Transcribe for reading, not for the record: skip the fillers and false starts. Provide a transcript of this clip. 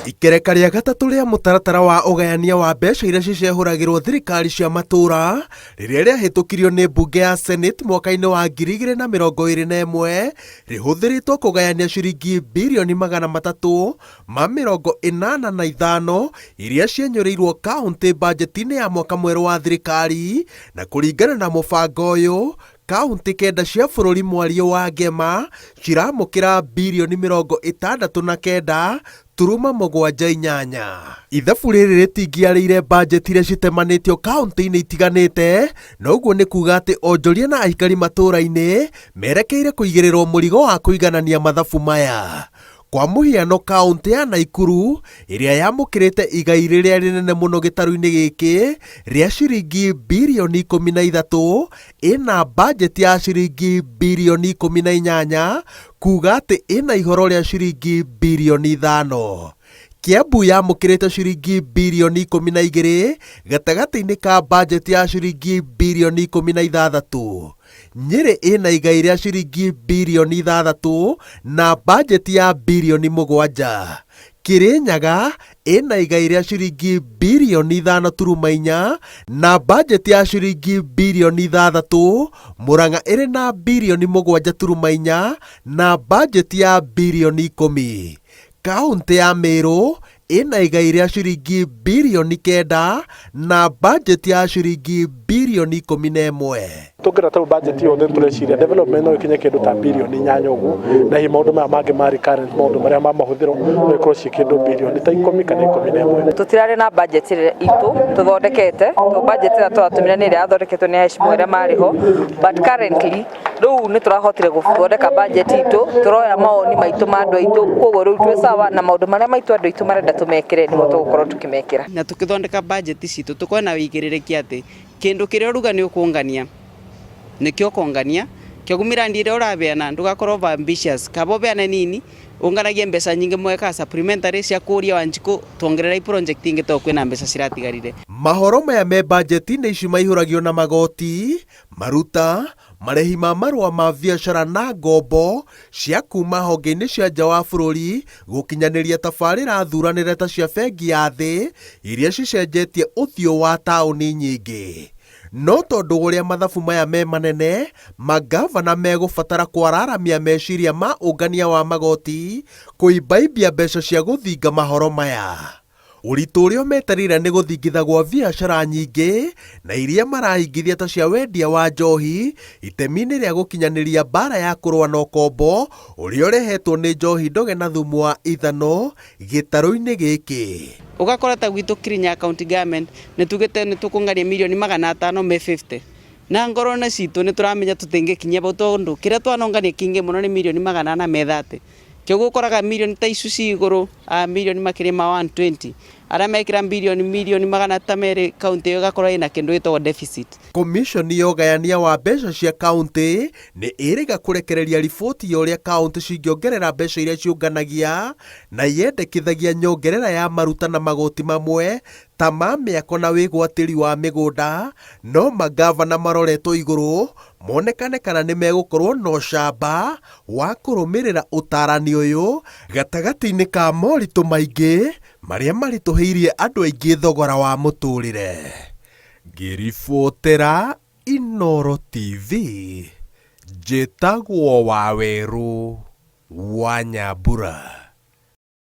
Ikereka rĩa gatatũ rĩa mũtaratara wa ũgayania wa mbeca iria cicehũragĩrwo thirikari cia matũra rĩrĩa rĩahĩtũkirio nĩ mbunge ya Senate mwaka-inĩ wa 2021 rĩhũthĩrĩtwo kũgayania ciringi birioni 385 iria cienyũrĩirwo kaunti bajeti-inĩ ya mwaka mwerũ wa thirikari, na kũringana na mũbango ũyũ kaunti kenda cia bũrũri mwario wa ngema ciramũkĩra birioni 69.78. Ithabu rĩrĩ rĩtingĩarĩire bajeti iria citemanĩtio kaunti-inĩ itiganĩte, na ũguo nĩ kuga atĩ onjoria na aikari matũra-inĩ merekeire kũigĩrĩrwo mũrigo wa kũiganania mathabu maya. Kwa mũhiano kaunti ya Naikuru ĩrĩa yamũkĩrĩte igai rĩrĩa rĩnene mũno gĩtarũ-inĩ gĩkĩ rĩa ciringi birioni 13 ĩna bajeti ya ciringi birioni 18, kuga atĩ ĩna ihoro rĩa ciringi birioni 5. Kiambu yamũkĩrĩte ciringi birioni 12 gatagatĩ-inĩ ka bajeti ya ciringi birioni 16. Nyeri ĩna igai rĩa ciringi birioni 6 na bajeti ya birioni 7. Kirinyaga ĩna igai rĩa ciringi birioni 5.4 na bajeti ya ciringi birioni 6. Murang'a ĩrĩ na birioni 7.4 na bajeti ya birioni 10. Kaunti ya Meru ĩna igai rĩa ciringi birioni 9 na bajeti ya ciringi birioni 11. Tũngĩra tau bajeti yothe tũreciria development no ikinye kĩndũ ta birioni 8 ũguo, na hihi maũndũ maya mangĩ ma recurrent maũndũ marĩa ma mahũthĩro no ikorwo ciĩ kĩndũ birioni ta 10 kana 11. Tũtirarĩ na bajeti itũ tũthondekete, bajeti ĩrĩa tũratũmĩra nĩ ĩrĩa yathondeketwo nĩ ahecimu arĩa marĩho, but currently rĩu nĩ tũrahotire gũthondeka bajeti itũ, tũroya mawoni maitũ ma andũ aitũ, koguo rĩu twĩ sawa na maũndũ marĩa maitũ andũ aitũ marenda tũmekĩre nĩmo tũgũkorwo tũkĩmekĩra. Na tũkĩthondeka bajeti citũ tũkorwo na wĩigĩrĩrĩki atĩ kĩndũ kĩrĩa ũruga nĩ ũkũngania nĩkĩo kongania, kĩoguo mirandi ĩrĩa ũrabeana ndũgakorwo ambitious, kaba ũbeane nini ũnganagie mbeca nyingĩ mweka supplementary cia kũria Wanjikũ tuongerera project ingĩ to kwĩna mbeca ciratigarire. Mahoro maya me bajeti-inĩ ici maihũragio na magoti, maruta, marĩhi ma marũa ma biacara na ngombo cia kuma honge-inĩ cia nja wa bũrũri gũkinyanĩria tabarĩra thuranĩre ta cia bengi ya thĩ iria cicenjetie ũthiũ wa taũni nyingĩ. No tondũ ũrĩa mathabu maya me manene, magavana megũbatara kwararamia meciria ma ũngania wa magoti kũimbaimbia mbeca cia gũthinga mahoro maya. Ũritũ ũrĩa metereire nĩ gũthingitha gwa biacara nyingĩ na iria marahingithia ta cia wendia wa njohi itemi-inĩ rĩa gũkinyanĩria mbara ya kũrũa na ũkombo ũrĩa ũrehetwo nĩ njohi ndoge na thumu wa ithano gĩtarũ-inĩ gĩkĩ. Ũgakora ta gwitũ Kirinyaga county government nĩ tugĩte nĩ tũkũngania mirioni 500 me 50, na ngoro na citũ nĩ tũramenya tũtingĩkinyia bau tondũ kĩrĩa twanongania kĩingĩ mũno nĩ mirioni 430. Kĩoguo ũkoraga mirioni ta icu ci igũrũ, mirioni makĩria ma 120, arĩa mekĩra mirioni 200 kaunti ĩyo ĩgakorwo ĩna kĩndũ gĩtagwo deficit. Komishoni ya ũgayania wa mbeca cia kaunti nĩ ĩrĩga kũrekereria riboti ya ũrĩa kaunti cingĩongerera mbeca iria ciũnganagia na yendekithagia nyongerera ya maruta na magoti mamwe ta ma mĩako na wĩgwatĩri wa mĩgũnda, no magavana maroretwo igũrũ monekane kana nĩ megũkorwo na ũcamba wa kũrũmĩrĩra ũtarani ũyũ gatagatĩ-inĩ ka moritũ maingĩ marĩa maritũhĩirie andũ aingĩ thogora wa mũtũrĩre. Ngĩribotera Inooro TV, njĩtagwo Wawerũ wa Nyambura.